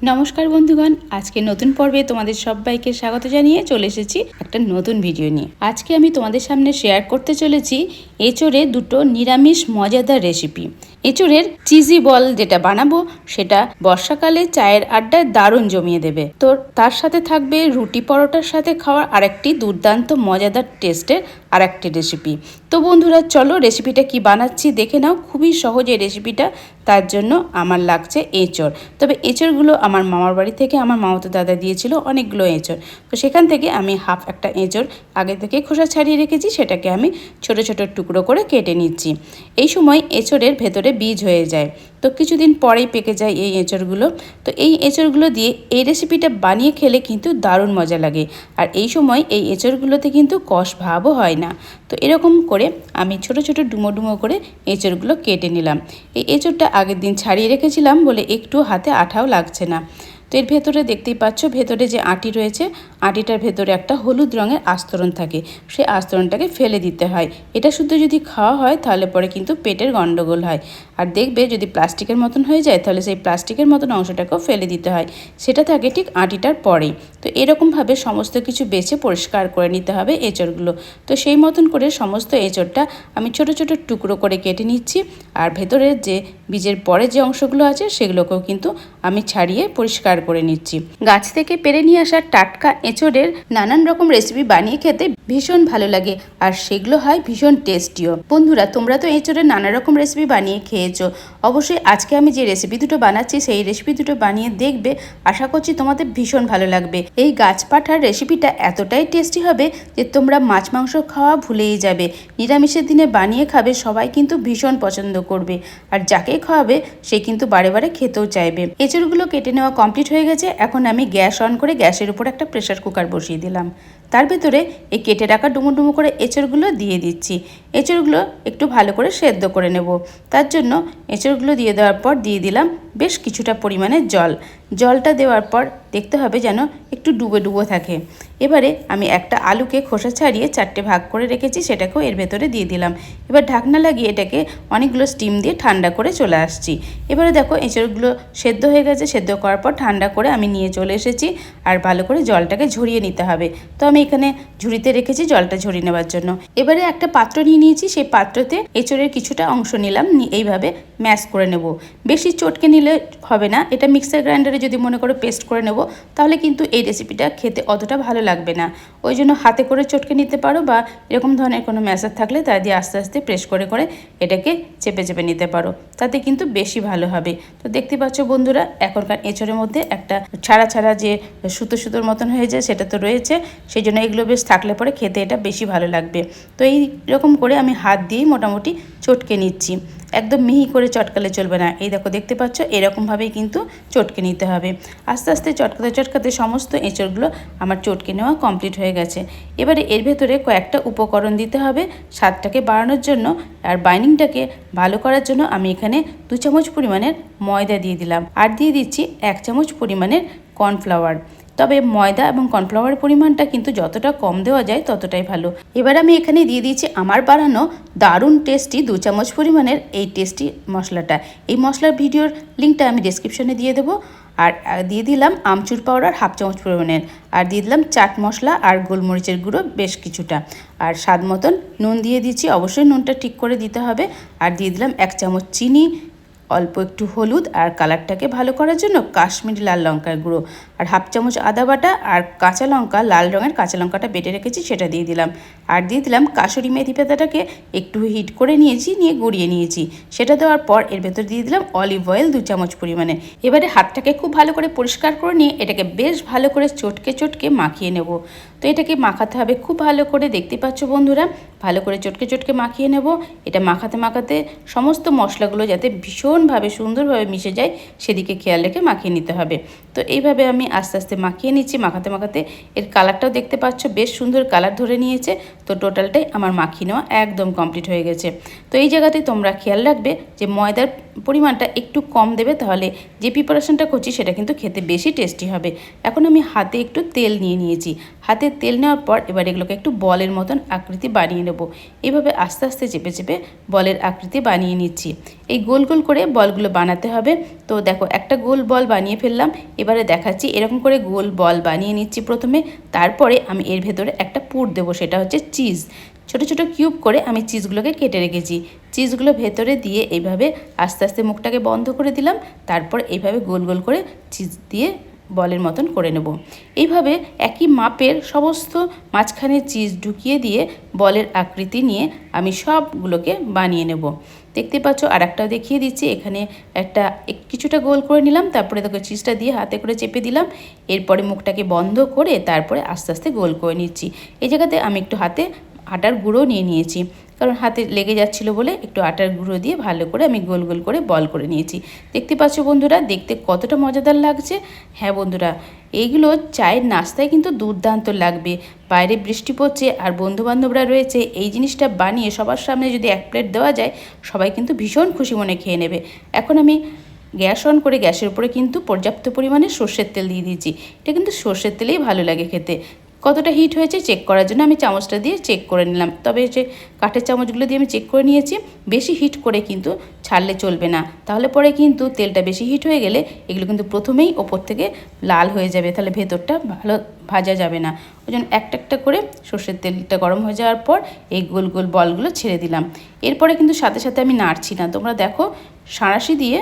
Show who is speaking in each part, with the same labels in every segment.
Speaker 1: নমস্কার বন্ধুগণ, আজকে নতুন পর্বে তোমাদের সবাইকে স্বাগত জানিয়ে চলে এসেছি একটা নতুন ভিডিও নিয়ে। আজকে আমি তোমাদের সামনে শেয়ার করতে চলেছি এঁচোড়ে দুটো নিরামিষ মজাদার রেসিপি। এঁচোড়ের চিজি বল যেটা বানাবো সেটা বর্ষাকালে চায়ের আড্ডায় দারুণ জমিয়ে দেবে। তো তার সাথে থাকবে রুটি পরোটার সাথে খাওয়ার আরেকটি দুর্দান্ত মজাদার টেস্টের আরেকটি রেসিপি। তো বন্ধুরা চলো রেসিপিটা কি বানাচ্ছি দেখে নাও। খুবই সহজ এই রেসিপিটা। তার জন্য আমার লাগছে এঁচোড়। তবে এঁচোড়গুলো আমার মামার বাড়ি থেকে আমার মামাতো দাদা দিয়েছিল অনেকগুলো এঁচোড়। তো সেখান থেকে আমি হাফ একটা এঁচোড় আগে থেকে খোসা ছাড়িয়ে রেখেছি, সেটাকে আমি ছোট ছোট টুকরো করে কেটে নিচ্ছি। এই সময় এঁচোড়ের ভেতরে বীজ হয়ে যায়, তো কিছুদিন পরেই পেকে যায় এই এঁচোড়গুলো। তো এই এঁচোড়গুলো দিয়ে এই রেসিপিটা বানিয়ে খেলে কিন্তু দারুণ মজা লাগে। আর এই সময় এই এঁচোড়গুলোতে কিন্তু কষ ভাবও হয় না। তো এরকম করে আমি ছোট ছোট ডুমো ডুমো করে এঁচোড়গুলো কেটে নিলাম। এই এঁচোড়টা আগের দিন ছাড়িয়ে রেখেছিলাম বলে একটু হাতে আঠাও লাগছে না। তো এর ভেতরে দেখতেই পাচ্ছ, ভেতরে যে আঁটি রয়েছে, আঁটিটার ভেতরে একটা হলুদ রঙের আস্তরণ থাকে, সেই আস্তরণটাকে ফেলে দিতে হয়। এটা শুধু যদি খাওয়া হয় তাহলে পরে কিন্তু পেটের গন্ডগোল হয়। আর দেখবে যদি প্লাস্টিকের মতন হয়ে যায় তাহলে সেই প্লাস্টিকের মতন অংশটাকেও ফেলে দিতে হয়, সেটা থাকে ঠিক আঁটিটার পরেই। তো এরকমভাবে সমস্ত কিছু বেছে পরিষ্কার করে নিতে হবে এঁচোড়গুলো। তো সেই মতন করে সমস্ত এঁচোড়টা আমি ছোট ছোট টুকরো করে কেটে নিচ্ছি। আর ভেতরের যে বীজের পরে যে অংশগুলো আছে সেগুলোকেও কিন্তু আমি ছাড়িয়ে পরিষ্কার করে নিচ্ছি। গাছ থেকে পেরে নিয়ে আসা টাটকা এঁচোড়ের নানান রকম রেসিপি বানিয়ে খেতে ভীষণ ভালো লাগে, আর সেগুলো হয় ভীষণ টেস্টিও। বন্ধুরা তোমরা তো এঁচোড়ের নানা রকম রেসিপি বানিয়ে খেয়েছো, অবশ্যই আজকে আমি যে রেসিপি দুটো বানাচ্ছি সেই রেসিপি দুটো বানিয়ে দেখবে। আশা করছি তোমাদের ভীষণ ভালো লাগবে। এই গাছ পাঠার রেসিপিটা এতটাই টেস্টি হবে যে তোমরা মাছ মাংস খাওয়া ভুলেই যাবে। নিরামিষের দিনে বানিয়ে খাবে, সবাই কিন্তু ভীষণ পছন্দ করবে, আর যাকে খাওয়াবে সে কিন্তু বারে বারে খেতেও চাইবে। এঁচোড়গুলো কেটে নেওয়া কমপ্লিট হয়ে গেছে। এখন আমি গ্যাস অন করে গ্যাসের উপর একটা প্রেসার কুকার বসিয়ে দিলাম। তার ভেতরে এই কেটে রাখা ডুমো ডুমো করে এঁচোড়গুলো দিয়ে দিচ্ছি। এঁচোড়গুলো একটু ভালো করে সেদ্ধ করে নেব। তার জন্য এঁচোড়গুলো দিয়ে দেওয়ার পর দিয়ে দিলাম বেশ কিছুটা পরিমাণে জল। জলটা দেওয়ার পর দেখতে হবে যেন একটু ডুবো ডুবো থাকে। এবারে আমি একটা আলুকে খোসা ছাড়িয়ে 4টে ভাগ করে রেখেছি, সেটাকেও এর ভেতরে দিয়ে দিলাম। এবার ঢাকনা লাগিয়ে এটাকে অনেকগুলো স্টিম দিয়ে ঠান্ডা করে চলে আসছি। এবারে দেখো এঁচোড়গুলো সেদ্ধ হয়ে গেছে। সেদ্ধ করার পর ঠান্ডা করে আমি নিয়ে চলে এসেছি, আর ভালো করে জলটাকে ঝরিয়ে নিতে হবে। তো আমি এখানে ঝুড়িতে রেখেছি জলটা ঝরিয়ে নেওয়ার জন্য। এবারে একটা পাত্র নিয়ে নিয়েছি, সেই পাত্রতে এঁচোড়ের কিছুটা অংশ নিলাম, এইভাবে ম্যাশ করে নেব। বেশি চটকে নিলে হবে না, এটা মিক্সার গ্রাইন্ডারে যদি মনে করো পেস্ট করে নেব তাহলে কিন্তু এই রেসিপিটা খেতে অতটা ভালো লাগবে না। ওই জন্য হাতে করে চটকে নিতে পারো, বা এরকম ধরনের কোনো ম্যাশার থাকলে তা দিয়ে আস্তে আস্তে প্রেস করে করে এটাকে চেপে চেপে নিতে পারো, তাতে কিন্তু বেশি ভালো হবে। তো দেখতে পাচ্ছ বন্ধুরা, এখনকার এঁচোড়ের মধ্যে একটা ছাড়া ছাড়া যে সুতো সুতোর মতন হয়ে যায় সেটা তো রয়েছে, সেই জন্য এগুলো বেশ থাকলে পরে খেতে এটা বেশি ভালো লাগবে। তো এই রকম করে আমি হাত দিয়েই মোটামুটি চটকে নিচ্ছি। একদম মিহি করে চটকালে চলবে না। এই দেখো দেখতে পাচ্ছ, এরকমভাবেই কিন্তু চটকে নিতে হবে। আস্তে আস্তে চটকাতে চটকাতে সমস্ত এঁচোড়গুলো আমার চটকে নেওয়া কমপ্লিট হয়ে গেছে। এবারে এর ভেতরে কয়েকটা উপকরণ দিতে হবে স্বাদটাকে বাড়ানোর জন্য, আর বাইন্ডিংটাকে ভালো করার জন্য আমি এখানে 2 চামচ পরিমাণের ময়দা দিয়ে দিলাম, আর দিয়ে দিচ্ছি 1 চামচ পরিমাণের কর্নফ্লাওয়ার। তবে ময়দা এবং কর্নফ্লাওয়ারের পরিমাণটা কিন্তু যতটা কম দেওয়া যায় ততটাই ভালো। এবার আমি এখানে দিয়ে দিয়েছি আমার বানানো দারুণ টেস্টি 2 চামচ পরিমাণের এই টেস্টি মশলাটা। এই মশলার ভিডিওর লিঙ্কটা আমি ডেসক্রিপশনে দিয়ে দেবো। আর দিয়ে দিলাম আমচুর পাউডার 1/2 চামচ পরিমাণের, আর দিয়ে দিলাম চাট মশলা আর গোলমরিচের গুঁড়ো বেশ কিছুটা, আর স্বাদ মতন নুন দিয়ে দিচ্ছি। অবশ্যই নুনটা ঠিক করে দিতে হবে। আর দিয়ে দিলাম 1 চামচ চিনি, অল্প একটু হলুদ, আর কালারটাকে ভালো করার জন্য কাশ্মীরি লাল লঙ্কার গুঁড়ো, আর 1/2 চামচ আদা বাটা, আর কাঁচা লঙ্কা, লাল রঙের কাঁচা লঙ্কাটা বেটে রেখেছি সেটা দিয়ে দিলাম। আর দিয়ে দিলাম কাসুরি মেথি পাতাটাকে একটু হিট করে নিয়েছি, নিয়ে গড়িয়ে নিয়েছি। সেটা দেওয়ার পর এর ভেতর দিয়ে দিলাম অলিভ অয়েল 2 চামচ পরিমাণে। এবারে হাতটাকে খুব ভালো করে পরিষ্কার করে নিয়ে এটাকে বেশ ভালো করে চটকে চটকে মাখিয়ে নেব। তো এটাকে মাখাতে হবে খুব ভালো করে, দেখতে পাচ্ছ বন্ধুরা, ভালো করে চটকে চটকে মাখিয়ে নেব। এটা মাখাতে মাখাতে সমস্ত মশলাগুলো যাতে ভীষণভাবে সুন্দরভাবে মিশে যায় সেদিকে খেয়াল রেখে মাখিয়ে নিতে হবে। তো এইভাবে আমি আস্তে আস্তে মাখিয়ে নিচ্ছি। মাখাতে মাখাতে এর কালারটাও দেখতে পাচ্ছ বেশ সুন্দর কালার ধরে নিয়েছে। তো টোটালটাই আমার মাখিয়ে নেওয়া একদম কমপ্লিট হয়ে গেছে। তো এই জায়গাতে তোমরা খেয়াল রাখবে যে ময়দার পরিমাণটা একটু কম দেবে, তাহলে যে প্রিপারেশনটা করছি সেটা কিন্তু খেতে বেশি টেস্টি হবে। এখন আমি হাতে একটু তেল নিয়ে নিয়েছি। হাতে তেল নেওয়ার পর এবার এগুলোকে একটু বলের মতন আকৃতি বানিয়ে নেব। এইভাবে আস্তে আস্তে চেপে চেপে বলের আকৃতি বানিয়ে নিচ্ছি। এই গোল গোল করে বলগুলো বানাতে হবে। তো দেখো একটা গোল বল বানিয়ে ফেললাম। এবারে দেখাচ্ছি এরকম করে গোল বল বানিয়ে নিচ্ছি প্রথমে। তারপরে আমি এর ভেতরে একটা পুর দেবো, সেটা হচ্ছে চিজ। ছোট ছোট কিউব করে আমি চিজগুলোকে কেটে রেখেছি। চিজগুলো ভেতরে দিয়ে এইভাবে আস্তে আস্তে মুখটাকে বন্ধ করে দিলাম। তারপর এইভাবে গোল গোল করে চিজ দিয়ে বলের মতন করে নেব। এইভাবে একই মাপের সমস্ত মাঝখানে চিজ ঢুকিয়ে দিয়ে বলের আকৃতি নিয়ে আমি সবগুলোকে বানিয়ে নেব। দেখতে পাচ্ছ আর একটাও দেখিয়ে দিচ্ছি। এখানে একটা কিছুটা গোল করে নিলাম, তারপরে দেখো চিজটা দিয়ে হাতে করে চেপে দিলাম। এরপরে মুখটাকে বন্ধ করে তারপরে আস্তে আস্তে গোল করে নিচ্ছি। এই জায়গাতে আমি একটু হাতে আটার গুঁড়ো নিয়ে নিয়েছি, কারণ হাতে লেগে যাচ্ছিলো বলে একটু আটার গুঁড়ো দিয়ে ভালো করে আমি গোল গোল করে বল করে নিয়েছি। দেখতে পাচ্ছ বন্ধুরা, দেখতে কতটা মজাদার লাগছে। হ্যাঁ বন্ধুরা, এইগুলো চায়ের নাস্তায় কিন্তু দুর্দান্ত লাগবে। বাইরে বৃষ্টি পড়ছে আর বন্ধুবান্ধবরা রয়েছে, এই জিনিসটা বানিয়ে সবার সামনে যদি এক প্লেট দেওয়া যায়, সবাই কিন্তু ভীষণ খুশি মনে খেয়ে নেবে। এখন আমি গ্যাস অন করে গ্যাসের উপরে কিন্তু পর্যাপ্ত পরিমাণে সর্ষের তেল দিয়ে দিয়েছি। এটা কিন্তু সর্ষের তেলেই ভালো লাগে খেতে। কতটা হিট হয়েছে চেক করার জন্য আমি চামচটা দিয়ে চেক করে নিলাম। তবে যে কাঠের চামচগুলো দিয়ে আমি চেক করে নিয়েছি। বেশি হিট করে কিন্তু ছাড়লে চলবে না, তাহলে পরে কিন্তু তেলটা বেশি হিট হয়ে গেলে এগুলো কিন্তু প্রথমেই ওপর থেকে লাল হয়ে যাবে, তাহলে ভেতরটা ভালো ভাজা যাবে না। ওই জন্য একটা একটা করে সর্ষের তেলটা গরম হয়ে যাওয়ার পর এই গোল গোল বলগুলো ছেড়ে দিলাম। এরপরে কিন্তু সাথে সাথে আমি নাড়ছি না, তোমরা দেখো সাঁড়াশি দিয়ে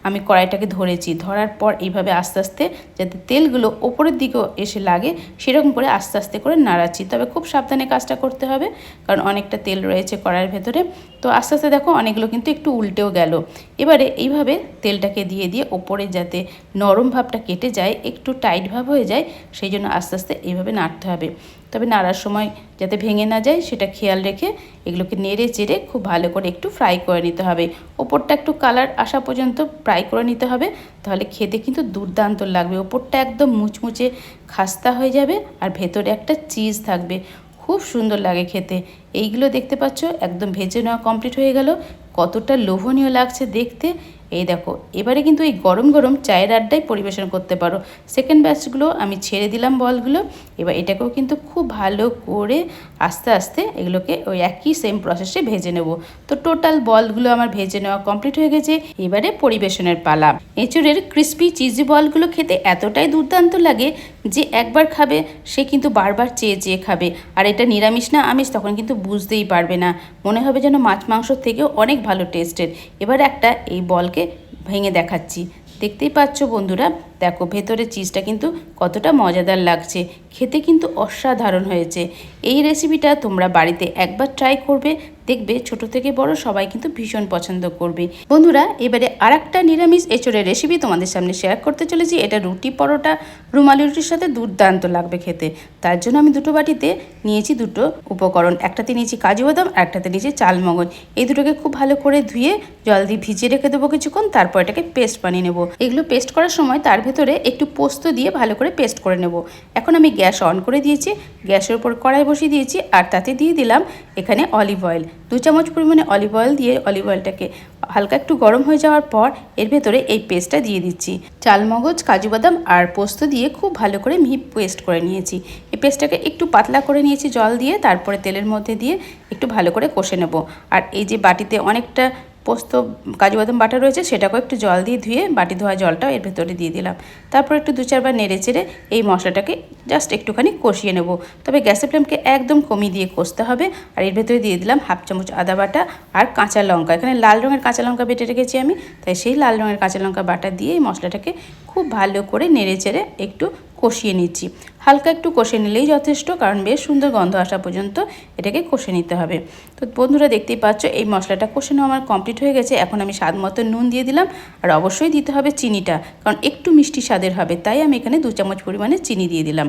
Speaker 1: আমি কড়াইটাকে ধরেছি। ধরার পর এইভাবে আস্তে আস্তে যাতে তেলগুলো ওপরের দিকেও এসে লাগে সেরকম করে আস্তে আস্তে করে নাড়াচ্ছি। তবে খুব সাবধানে কাজটা করতে হবে, কারণ অনেকটা তেল রয়েছে কড়াইয়ের ভেতরে। তো আস্তে আস্তে দেখো অনেকগুলো কিন্তু একটু উল্টেও গেল। এবারে এইভাবে তেলটাকে দিয়ে দিয়ে ওপরে যাতে নরম ভাবটা কেটে যায়, একটু টাইট ভাব হয়ে যায়, সেই জন্য আস্তে আস্তে এইভাবে নাড়তে হবে। তবে নাড়ার সময় যাতে ভেঙে না যায় সেটা খেয়াল রেখে এগুলোকে নেড়ে চেড়ে খুব ভালো করে একটু ফ্রাই করে নিতে হবে। ওপরটা একটু কালার আসা পর্যন্ত ফ্রাই করে নিতে হবে, তাহলে খেতে কিন্তু দুর্দান্ত লাগবে। ওপরটা একদম মুচমুচে খাস্তা হয়ে যাবে আর ভেতরে একটা চিজ থাকবে, খুব সুন্দর লাগে খেতে। এইগুলো দেখতে পাচ্ছ একদম ভেজে নেওয়া কমপ্লিট হয়ে গেল। কতটা লোভনীয় লাগছে দেখতে। এই দেখো, এবারে কিন্তু এই গরম গরম চায়ের আড্ডায় পরিবেশন করতে পারো। সেকেন্ড ব্যাচগুলো আমি ছেড়ে দিলাম বলগুলো। এবার এটাকেও কিন্তু খুব ভালো করে আস্তে আস্তে এগুলোকে ওই একই সেম প্রসেসে ভেজে নেব। তো টোটাল বলগুলো আমার ভেজে নেওয়া কমপ্লিট হয়ে গেছে। এবারে পরিবেশনের পালা। এঁচুড়ের ক্রিস্পি চিজি বলগুলো খেতে এতটাই দুর্দান্ত লাগে যে একবার খাবে সে কিন্তু বারবার চেয়ে চেয়ে খাবে। আর এটা নিরামিষ না আমিষ তখন কিন্তু বুঝতেই পারবে না, মনে হবে যেন মাছ মাংসর থেকেও অনেক ভালো টেস্টের। এবার একটা এই বলকে ভেঙে দেখাচ্ছি। দেখতেই পাচ্ছ বন্ধুরা, দেখো ভেতরে চিজটা কিন্তু কতটা মজাদার লাগছে, খেতে কিন্তু অসাধারণ হয়েছে। এই রেসিপিটা তোমরা বাড়িতে একবার ট্রাই করবে, দেখবে ছোট থেকে বড় সবাই কিন্তু ভীষণ পছন্দ করবে। বন্ধুরা, এবারে আরেকটা নিরামিষ এঁচোড়ের রেসিপি তোমাদের সামনে শেয়ার করতে চলেছি। এটা রুটি, পরোটা, রুমালি রুটির সাথে দুর্দান্ত লাগবে খেতে। তার জন্য আমি দুটো বাটিতে নিয়েছি দুটো উপকরণ। একটাতে নিয়েছি কাজু বাদাম আর একটাতে নিয়েছি চালমগজ। এই দুটোকে খুব ভালো করে ধুয়ে জল দিয়ে ভিজিয়ে রেখে দেবো কিছুক্ষণ, তারপর এটাকে পেস্ট বানিয়ে নেবো। এগুলো পেস্ট করার সময় তার ভেতরে একটু পোস্ত দিয়ে ভালো করে পেস্ট করে নেব। এখন আমি গ্যাস অন করে দিয়েছি, গ্যাসের উপর কড়াই বসিয়ে দিয়েছি আর তাতে দিয়ে দিলাম এখানে অলিভ অয়েল। 2 চামচ পরিমাণে অলিভ অয়েল দিয়ে অলিভ অয়েলটাকে হালকা একটু গরম হয়ে যাওয়ার পর এর ভেতরে এই পেস্টটা দিয়ে দিচ্ছি। চালমগজ, কাজু বাদাম আর পোস্ত দিয়ে খুব ভালো করে মিহি পেস্ট করে নিয়েছি। এই পেস্টটাকে একটু পাতলা করে নিয়েছি জল দিয়ে, তারপরে তেলের মধ্যে দিয়ে একটু ভালো করে কষে নেব। আর এই যে বাটিতে অনেকটা পোস্ত কাজু বাদাম বাটা রয়েছে সেটাকেও একটু জল দিয়ে ধুয়ে বাটি ধোয়া জলটাও এর ভেতরে দিয়ে দিলাম। তারপর একটু 2-4 বার নেড়ে চেড়ে এই মশলাটাকে জাস্ট একটুখানি কষিয়ে নেব। তবে গ্যাসের ফ্লেমকে একদম কমিয়ে দিয়ে কষতে হবে। আর এর ভেতরে দিয়ে দিলাম 1/2 চামচ আদা বাটা আর কাঁচা লঙ্কা। এখানে লাল রঙের কাঁচা লঙ্কা বেটে রেখেছি আমি, তাই সেই লাল রঙের কাঁচা লঙ্কা বাটা দিয়ে এই মশলাটাকে খুব ভালো করে নেড়ে চেড়ে একটু কষিয়ে নিচ্ছি। হালকা একটু কষে নিলেই যথেষ্ট, কারণ বেশ সুন্দর গন্ধ আসা পর্যন্ত এটাকে কষে নিতে হবে। তো বন্ধুরা দেখতেই পাচ্ছ এই মশলাটা কষে নেওয়া আমার কমপ্লিট হয়ে গেছে। এখন আমি স্বাদ মতো নুন দিয়ে দিলাম, আর অবশ্যই দিতে হবে চিনিটা, কারণ একটু মিষ্টি স্বাদের হবে, তাই আমি এখানে 2 চামচ পরিমাণে চিনি দিয়ে দিলাম।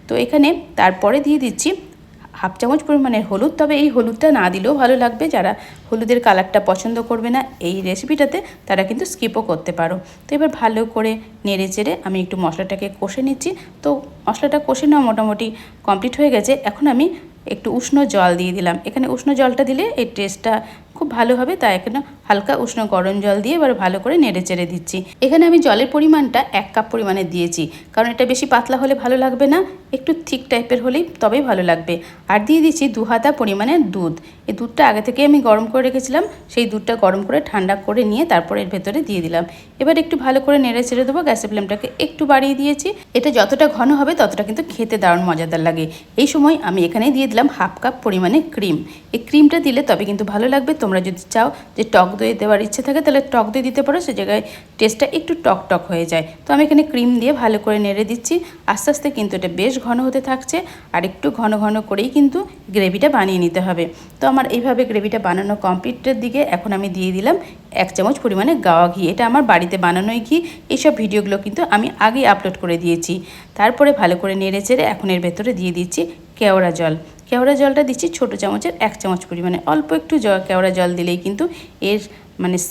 Speaker 1: তো এখানে তারপরে দিয়ে দিচ্ছি 1/2 চামচ পরিমাণের হলুদ। তবে এই হলুদটা না দিলেও ভালো লাগবে, যারা হলুদের কালারটা পছন্দ করবে না এই রেসিপিটাতে তারা কিন্তু স্কিপও করতে পারো। তো এবার ভালো করে নেড়ে চেড়ে আমি একটু মশলাটাকে কষে নিচ্ছি। তো মশলাটা কষে নেওয়া মোটামুটি কমপ্লিট হয়ে গেছে। এখন আমি একটু উষ্ণ জল দিয়ে দিলাম। এখানে উষ্ণ জলটা দিলে এই টেস্টটা খুব ভালো হবে, তাই এখানে হালকা উষ্ণ গরম জল দিয়ে এবার ভালো করে নেড়ে চেড়ে দিচ্ছি। এখানে আমি জলের পরিমাণটা 1 কাপ পরিমাণে দিয়েছি, কারণ এটা বেশি পাতলা হলে ভালো লাগবে না, একটু থিক টাইপের হলেই তবেই ভালো লাগবে। আর দিয়ে দিচ্ছি 2 হাতা পরিমাণে দুধ। এই দুধটা আগে থেকে আমি গরম করে রেখেছিলাম, সেই দুধটা গরম করে ঠান্ডা করে নিয়ে তারপর এর ভেতরে দিয়ে দিলাম। এবার একটু ভালো করে নেড়ে চেড়ে দেবো। গ্যাসের ফ্লেমটাকে একটু বাড়িয়ে দিয়েছি। এটা যতটা ঘন হবে ততটা কিন্তু খেতে দারুণ মজাদার লাগে। এই সময় আমি এখানে দিয়ে দিলাম 1/2 কাপ পরিমাণে ক্রিম। এই ক্রিমটা দিলে তবে কিন্তু ভালো লাগবে। তোমরা যদি চাও যে টক দই দেওয়ার ইচ্ছে থাকে তাহলে টক দই দিতে পারো, সে জায়গায় টেস্টটা একটু টক টক হয়ে যায়। তো আমি এখানে ক্রিম দিয়ে ভালো করে নেড়ে দিচ্ছি। আস্তে আস্তে কিন্তু এটা বেশ ঘন হতে থাকছে, আর একটু ঘন ঘন করেই কিন্তু গ্রেভিটা বানিয়ে নিতে হবে। তো আমার এইভাবে গ্রেভিটা বানানো কমপ্লিটের দিকে এখন আমি দিয়ে দিলাম 1 চামচ পরিমাণে গাওয়া ঘি। এটা আমার বাড়িতে বানানোই ঘি। এইসব ভিডিওগুলো কিন্তু আমি আগেই আপলোড করে দিয়েছি। তারপরে ভালো করে নেড়ে চেড়ে এখন এর ভেতরে দিয়ে দিচ্ছি কেওড়া জল। কেওড়া জলটা দিচ্ছি ছোটো চামচের 1 চামচ পরিমাণে। অল্প একটু কেওড়া জল দিলেই কিন্তু এর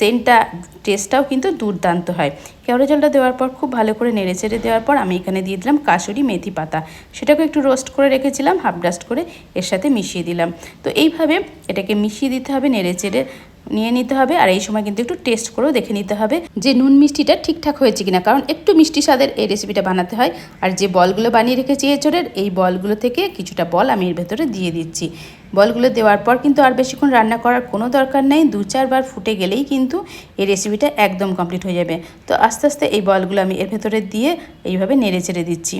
Speaker 1: সেন্টটা টেস্টটাও কিন্তু দুর্দান্ত হয়। কেওড়া জলটা দেওয়ার পর খুব ভালো করে নেড়ে চেড়ে দেওয়ার পর আমি এখানে দিয়ে দিলাম কাসুরি মেথি পাতা। সেটাকে একটু রোস্ট করে রেখেছিলাম, হাফ ডাস্ট করে এর সাথে মিশিয়ে দিলাম। তো এইভাবে এটাকে মিশিয়ে দিতে হবে, নেড়ে চেড়ে নিয়ে নিতে হবে। আর এই সময় কিন্তু একটু টেস্ট করেও দেখে নিতে হবে যে নুন মিষ্টিটা ঠিকঠাক হয়েছে কিনা, কারণ একটু মিষ্টি স্বাদের এই রেসিপিটা বানাতে হয়। আর যে বলগুলো বানিয়ে রেখেছি এঁচোড়ের, এই বলগুলো থেকে কিছুটা বল আমি এর ভেতরে দিয়ে দিচ্ছি। বলগুলো দেওয়ার পর কিন্তু আর বেশিক্ষণ রান্না করার কোনো দরকার নেই। 2-4 বার ফুটে গেলেই কিন্তু এই রেসিপিটা একদম কমপ্লিট হয়ে যাবে। তো আস্তে আস্তে এই বলগুলো আমি এর ভেতরে দিয়ে এইভাবে নেড়ে চেড়ে দিচ্ছি।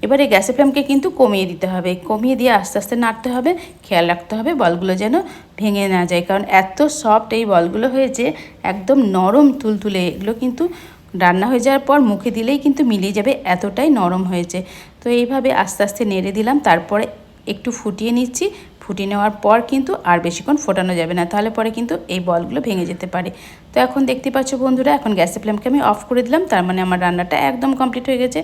Speaker 1: এবারে গ্যাসের ফ্লেমকে কিন্তু কমিয়ে দিতে হবে, কমিয়ে দিয়ে আস্তে আস্তে নাড়তে হবে। খেয়াল রাখতে হবে বলগুলো যেন ভেঙে না যায়, কারণ এত সফট এই বলগুলো হয়েছে, একদম নরম তুলতুলে। এগুলো কিন্তু রান্না হয়ে যাওয়ার পর মুখে দিলেই কিন্তু মিলিয়ে যাবে, এতটাই নরম হয়েছে। তো এইভাবে আস্তে আস্তে নেড়ে দিলাম। তারপরে একটু ফুটিয়ে নিচ্ছি। ফুটিয়ে নেওয়ার পর কিন্তু আর বেশিক্ষণ ফোটানো যাবে না, তাহলে পরে কিন্তু এই বলগুলো ভেঙে যেতে পারে। তো এখন দেখতে পাচ্ছ বন্ধুরা, এখন গ্যাসের ফ্লেমকে আমি অফ করে দিলাম। তার মানে আমার রান্নাটা একদম কমপ্লিট হয়ে গেছে।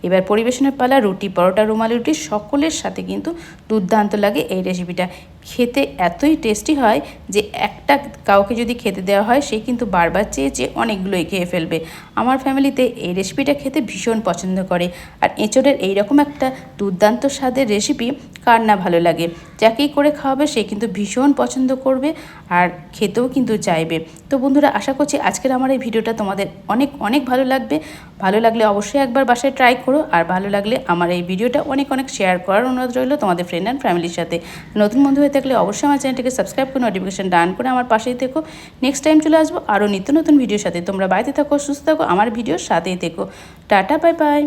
Speaker 1: এবার পরিবেশনের পালা। রুটি, পরোটা, রুমালি রুটি সকলের সাথে কিন্তু দুর্দান্ত লাগে এই রেসিপিটা। খেতে এতই টেস্টি হয় যে একটা কাউকে যদি খেতে দেওয়া হয় সে কিন্তু বারবার চেয়ে চেয়ে অনেকগুলোই খেয়ে ফেলবে। আমার ফ্যামিলিতে এই রেসিপিটা খেতে ভীষণ পছন্দ করে। আর এঁচোড়ের এইরকম একটা দুর্দান্ত স্বাদের রেসিপি কার না ভালো লাগে। যাকেই করে খাওয়াবে সে কিন্তু ভীষণ পছন্দ করবে আর খেতেও কিন্তু চাইবে। তো বন্ধুরা, আশা করছি আজকের আমার এই ভিডিওটা তোমাদের অনেক অনেক ভালো লাগবে। ভালো লাগলে অবশ্যই একবার বাসায় ট্রাই করো। আর ভালো লাগলে আমার এই ভিডিওটা অনেক অনেক শেয়ার করার অনুরোধ রইল তোমাদের ফ্রেন্ড অ্যান্ড ফ্যামিলির সাথে। নতুন বন্ধু হয়ে থাকলে অবশ্যই আমার চ্যানেলটিকে সাবস্ক্রাইব করে নোটিফিকেশন ডান করে আমার পাশেই থেকো। নেক্সট টাইম চলে আসবো আরও নিত্য নতুন ভিডিওর সাথে। তোমরা বাড়িতে থাকো, সুস্থ থাকো, আমার ভিডিওর সাথেই থেকো। Tata, bye bye.